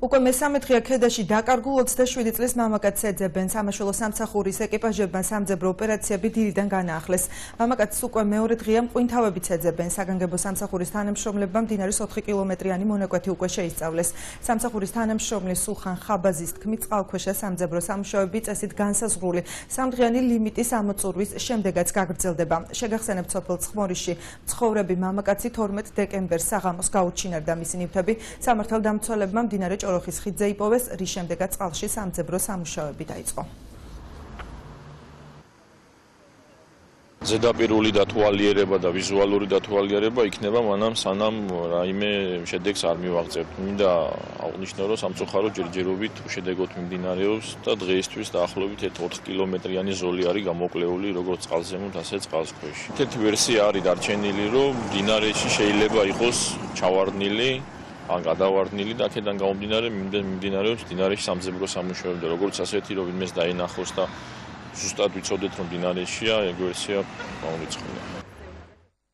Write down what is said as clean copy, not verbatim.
უკვე მესამე დღეა ქედაში დაკარგულ 27 წლის მამაკაცს ეძებენ. სამაშველო სამსახურის ეკიპაჟებმა სამძებრო ოპერაციები დილიდან განაახლეს. მამაკაცს უკვე მეორე დღეა მყინთავებით ეძებენ. საგანგებო სამსახურის თანამშრომლებმა მდინარის 4 კილომეტრიანი მონაკვეთი უკვე შეისწავლეს. სამსახურის თანამშრომლის სულხან ხაბაზის თქმით, წყალქვეშა სამძებრო სამუშაოები წესით განსაზღვრული 3 დღიანი ლიმიტის ამოწურვის შემდეგაც გაგრძელდება. შეგახსენებთ, სოფელ ცხმორისში მცხოვრები მამაკაცი 12 დეკემბერს საღამოს გაუჩინარდა. მისი ნივთები სამართალდამცველებმა მდინარე ჭოროხის ხიდზე იპოვეს, რის შემდეგაც წყალში სამძებრო სამუშაოები დაიწყო. ზედაპირული დათვალიერება და ვიზუალური დათვალიერება იქნება მანამ სანამ რაიმე შედეგს არ მივაღწევთ. მინდა აღნიშნო, რომ სამწუხარო ჯერჯერობით შედეგოთ მიმდინარეობს და დღეისთვის დაახლოებით 4 კილომეტრიანი ზოლი არის გამოკლეული როგორც წყალზემოთ, ასე წყალქვეშ. ერთ ვერსია არის დარჩენილი, რომ მდინარეში შეიძლება იყოს ჩავარდნილი ან გადავარდნილი და აქედან გამომდინარე მიმდინარეობს მდინარეში სამძებრო სამუშაოები და როგორც ასეთი რომ ვინმეს დაინახოს და ზუსტად ვიცოდეთ რომ მდინარეშია ეგ ვერსია გამოიწყება.